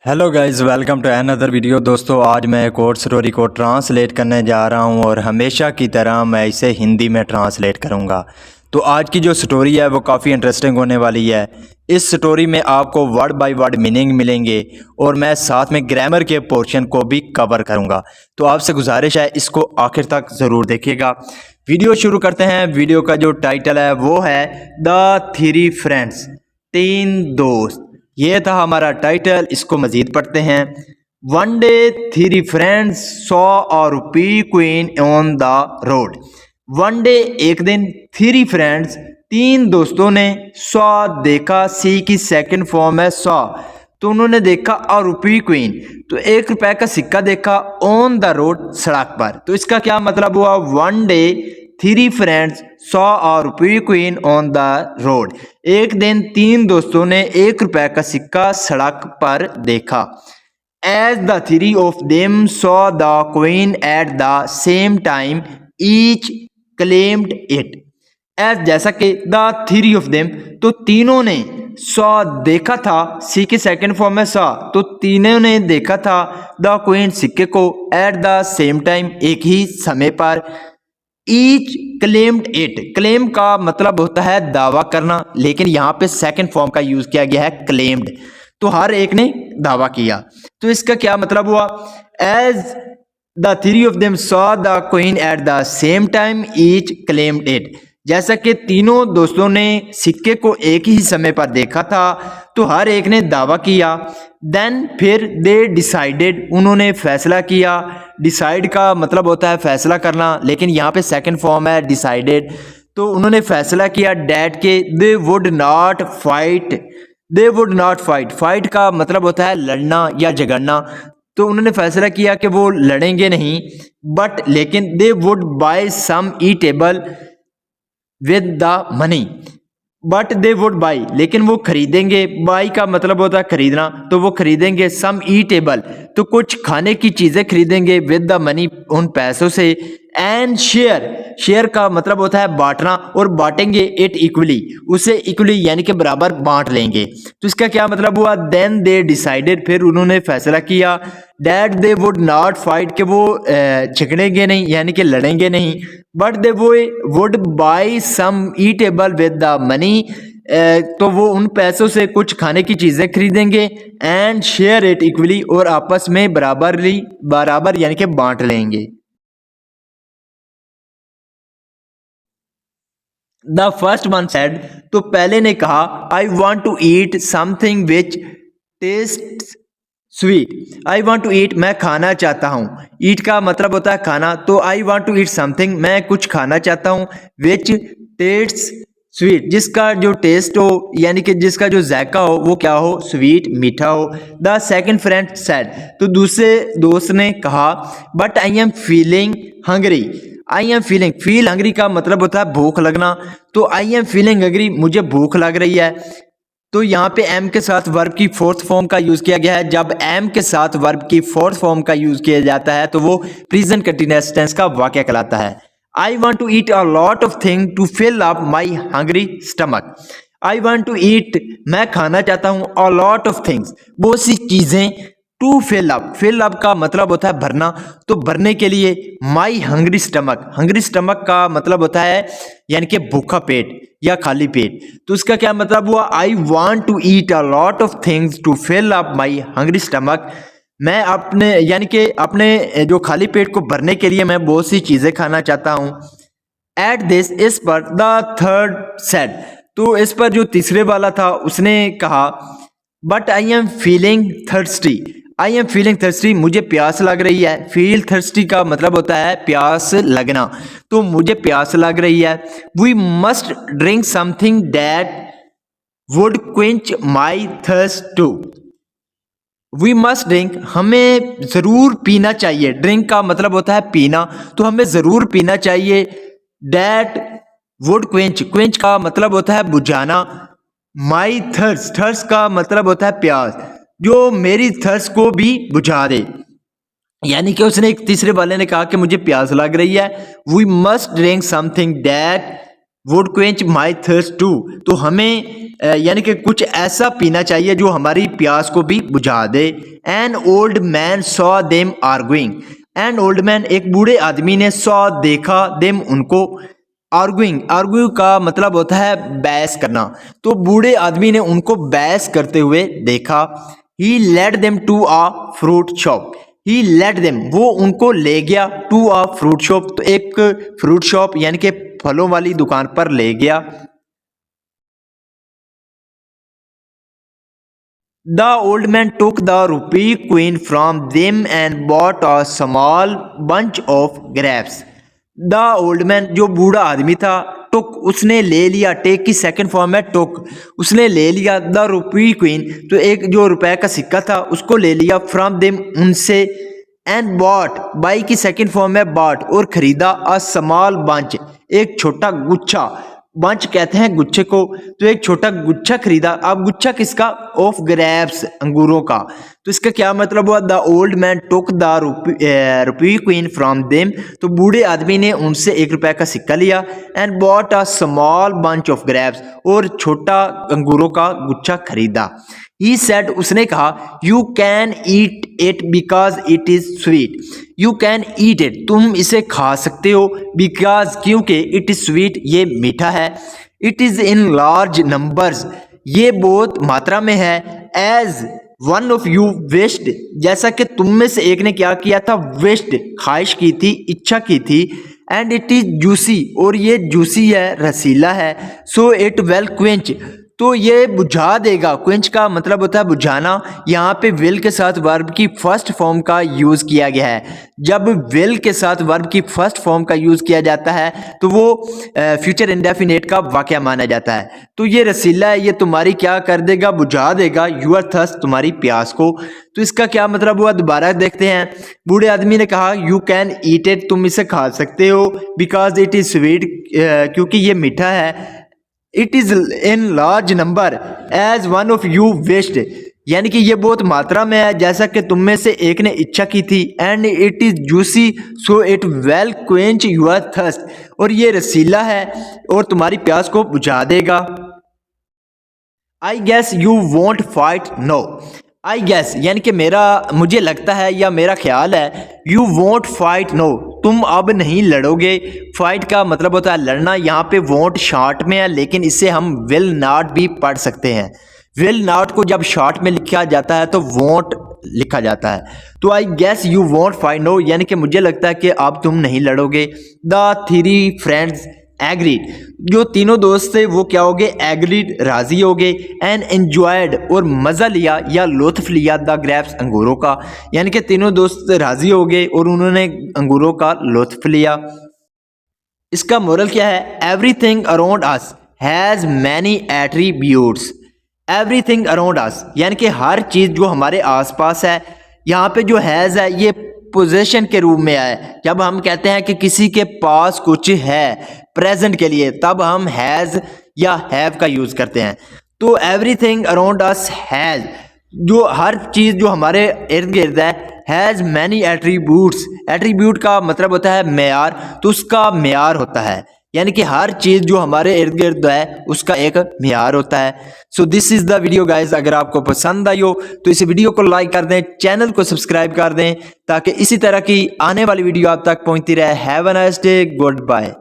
Hello guys, welcome to another video. दोस्तों, आज मैं एक और स्टोरी को ट्रांसलेट करने जा रहा हूं और हमेशा की तरह मैं इसे हिंदी में ट्रांसलेट करूंगा। तो आज की जो स्टोरी है वो काफ़ी इंटरेस्टिंग होने वाली है। इस स्टोरी में आपको वर्ड बाय वर्ड मीनिंग मिलेंगे और मैं साथ में ग्रामर के पोर्शन को भी कवर करूंगा। तो आपसे गुजारिश है, इसको आखिर तक ज़रूर देखिएगा। वीडियो शुरू करते हैं। वीडियो का जो टाइटल है वो है द थ्री फ्रेंड्स, तीन दोस्त। ये था हमारा टाइटल। इसको मजीद पढ़ते हैं। One day three friends saw a rupee queen on the road. One day एक दिन, थ्री फ्रेंड्स तीन दोस्तों ने सॉ देखा। सी की सेकंड फॉर्म है सॉ, तो उन्होंने देखा अ रूपी क्वीन, तो 1 रुपए का सिक्का देखा ऑन द रोड, सड़क पर। तो इसका क्या मतलब हुआ? One day three friends saw a rupee queen on the road. एक दिन तीन दोस्तों ने 1 रुपए का सिक्का सड़क पर देखा। As the three of them saw the queen at the same time each claimed it. As जैसा कि द थ्री ऑफ देम, तो तीनों ने सॉ देखा था। सी की सेकंड फॉर्म है सॉ, तो तीनों ने देखा था द क्वीन सिक्के को एट द सेम टाइम, एक ही समय पर। ईच क्लेम्ड इट, क्लेम का मतलब होता है दावा करना, लेकिन यहाँ पे सेकंड फॉर्म का यूज किया गया है क्लेम्ड, तो हर एक ने दावा किया। तो इसका क्या मतलब हुआ? As the three of them saw the queen at the same time each claimed it. जैसा कि तीनों दोस्तों ने सिक्के को एक ही समय पर देखा था, तो हर एक ने दावा किया। देन फिर दे डिसाइडेड, उन्होंने फैसला किया। डिसाइड का मतलब होता है फैसला करना, लेकिन यहाँ पे सेकंड फॉर्म है डिसाइडेड। तो उन्होंने फैसला किया डैट के दे would not fight. They would not fight, fight का मतलब होता है लड़ना या झगड़ना। तो उन्होंने फैसला किया कि वो लड़ेंगे नहीं, बट लेकिन they would buy some eatable with the money. But they would buy, लेकिन वो खरीदेंगे। बाई का मतलब होता है खरीदना, तो वो खरीदेंगे सम ईटेबल, तो कुछ खाने की चीजें खरीदेंगे विद द मनी, उन पैसों से। एंड शेयर, शेयर का मतलब होता है बांटना, और बांटेंगे इट इक्वली, उसे इक्वली यानी कि बराबर बांट लेंगे। तो इसका क्या मतलब हुआ? देन दे डिसाइडेड, फिर उन्होंने फैसला किया that they would not fight, कि वो झगड़ेंगे नहीं यानी कि लड़ेंगे नहीं, but they would buy some eatable with the money, तो वो उन पैसों से कुछ खाने की चीजें खरीदेंगे। एंड शेयर इट इक्वली, और आपस में बराबर यानी कि बांट लेंगे। द फर्स्ट वन सेड, तो पहले ने कहा I want to eat something which taste sweet. I want to eat, मैं खाना चाहता हूँ। ईट का मतलब होता है खाना, तो I want to eat something, मैं कुछ खाना चाहता हूँ। विच टेस्ट स्वीट, जिसका जो टेस्ट हो यानी कि जिसका जो जायका हो वो क्या हो? स्वीट, मीठा हो। द सेकंड फ्रेंड सेड, तो दूसरे दोस्त ने कहा but I am feeling hungry. I am feeling, feel hungry का मतलब होता है भूख लगना, तो आई एम फीलिंग हंग्री, मुझे भूख लग रही है। तो यहाँ पे एम के साथ वर्ब की फोर्थ फॉर्म का यूज किया गया है। जब एम के साथ वर्ब की फोर्थ फॉर्म का यूज किया जाता है तो वो प्रेजेंट कंटीन्यूअस टेंस का वाक्य कहलाता है। I want to eat a lot of thing to fill up my hungry stomach. I want to eat, मैं खाना चाहता हूँ, अ लॉट ऑफ थिंग्स, बहुत सी चीजें। To fill up, fill up का मतलब होता है भरना, तो भरने के लिए। My hungry stomach, hungry stomach का मतलब होता है यानी कि भूखा पेट या खाली पेट। तो इसका क्या मतलब हुआ? I want to eat a lot of things to fill up my hungry stomach. मैं अपने यानी कि अपने जो खाली पेट को भरने के लिए मैं बहुत सी चीजें खाना चाहता हूँ। एट दिस, इस पर, द थर्ड सेड, तो इस पर जो तीसरे वाला था उसने कहा but I am feeling thirsty. I am feeling thirsty, मुझे प्यास लग रही है। फील थर्स्टी का मतलब होता है प्यास लगना, तो मुझे प्यास लग रही है। We must drink something that would quench my thirst too. We must drink, हमें जरूर पीना चाहिए। ड्रिंक का मतलब होता है पीना, तो हमें जरूर पीना चाहिए। दैट वुड क्वेंच, क्वेंच का मतलब होता है बुझाना। माई थर्स्ट, थर्स्ट का मतलब होता है प्यास, जो मेरी थर्स्ट को भी बुझा दे। यानी कि उसने एक तीसरे वाले ने कहा कि मुझे प्यास लग रही है। We must drink something that would quench my thirst too, तो हमें यानी कि कुछ ऐसा पीना चाहिए जो हमारी प्यास को भी बुझा दे। An old man saw them arguing, an old man एक बूढ़े आदमी ने सॉ देखा, देम उनको, आर्गुइंग, आर्ग्यू का मतलब होता है बहस करना, तो बूढ़े आदमी ने उनको बहस करते हुए देखा। He led them to a fruit shop, he led them वो उनको ले गया, टू अ फ्रूट शॉप तो एक फ्रूट शॉप यानी कि फलों वाली दुकान पर ले गया। The old man took the rupee coin from them and bought a small bunch of grapes. The old man जो बूढ़ा आदमी था, टुक उसने ले लिया, टेक की सेकंड फॉर्म है टुक, उसने ले लिया द रुपी क्वीन तो एक जो रुपए का सिक्का था उसको ले लिया, फ्रॉम देम उनसे, एंड बॉट बाई की सेकंड फॉर्म है बॉट और खरीदा, अ स्मॉल बंच एक छोटा गुच्छा, बंच कहते हैं गुच्छे को, तो एक छोटा गुच्छा खरीदा। अब गुच्छा किसका? ऑफ ग्रेप्स अंगूरों का, तो इसका क्या मतलब हुआ? The old man took the rupee queen from them, तो बूढ़े आदमी ने उनसे ₹1 का सिक्का लिया, and bought a small bunch of grapes और छोटा अंगूरों का गुच्छा खरीदा। ही सेड उसने कहा, you can eat it because it is sweet, you can eat it तुम इसे खा सकते हो, बिकॉज क्योंकि इट इज स्वीट ये मीठा है, it is in large numbers ये बहुत मात्रा में है, as one of you wished जैसा कि तुम में से एक ने क्या किया था? विश्ड ख्वाहिश की थी, इच्छा की थी, एंड इट इज जूसी और ये जूसी है, रसीला है, सो इट वेल क्वेंच तो ये बुझा देगा। क्वेंच का मतलब होता है बुझाना, यहाँ पे विल के साथ वर्ब की फर्स्ट फॉर्म का यूज किया गया है। जब विल के साथ वर्ब की फर्स्ट फॉर्म का यूज किया जाता है तो वो फ्यूचर इंडेफिनेट का वाकया माना जाता है। तो ये रसीला है, ये तुम्हारी क्या कर देगा? बुझा देगा, यूर थर्स्ट तुम्हारी प्यास को। तो इसका क्या मतलब हुआ? दोबारा देखते हैं। बूढ़े आदमी ने कहा, यू कैन ईट इट तुम इसे खा सकते हो, बिकॉज इट इज स्वीट क्योंकि ये मीठा है, it is in large number as one of you wished यानी कि ये बहुत मात्रा में है जैसा कि तुम में से एक ने इच्छा की थी, and it is juicy so it well quench your thirst और ये रसीला है और तुम्हारी प्यास को बुझा देगा। I guess you won't fight no, I guess यानी कि मुझे लगता है या मेरा ख्याल है, यू वोंट फाइट नो तुम अब नहीं लड़ोगे। फाइट का मतलब होता है लड़ना, यहाँ पे वोंट शॉर्ट में है लेकिन इसे हम विल नॉट भी पढ़ सकते हैं। विल नॉट को जब शॉर्ट में लिखा जाता है तो वोंट लिखा जाता है। तो I guess you won't fight no यानी कि मुझे लगता है कि अब तुम नहीं लड़ोगे। द थ्री फ्रेंड्स एग्रीड जो तीनों दोस्त थे वो क्या हो गए? एग्रीड राजी हो गए, एंड एंजॉयड और मज़ा लिया या लुत्फ लिया द ग्रेप्स अंगूरों का, यानी कि तीनों दोस्त राजी हो गए और उन्होंने अंगूरों का लुत्फ लिया। इसका मोरल क्या है? Everything around us has many attributes, everything around us यानी कि हर चीज़ जो हमारे आसपास है, यहाँ पे जो हैज़ है ये पोजेशन के रूप में है। जब हम कहते हैं कि किसी के पास कुछ है प्रेजेंट के लिए तब हम हैज़ या हैव का यूज़ करते हैं। तो एवरीथिंग अराउंड अस हैज़ जो हर चीज़ जो हमारे इर्द गिर्द है, हैज़ मैनी एट्रीब्यूट्स, एट्रीब्यूट का मतलब होता है मेयार, तो उसका मेयार होता है यानी कि हर चीज़ जो हमारे इर्द गिर्द है उसका एक मेयार होता है। So this is the video guys. अगर आपको पसंद आई हो तो इस वीडियो को लाइक कर दें, चैनल को सब्सक्राइब कर दें ताकि इसी तरह की आने वाली वीडियो आप तक पहुंचती रहे। Have a nice day, good bye.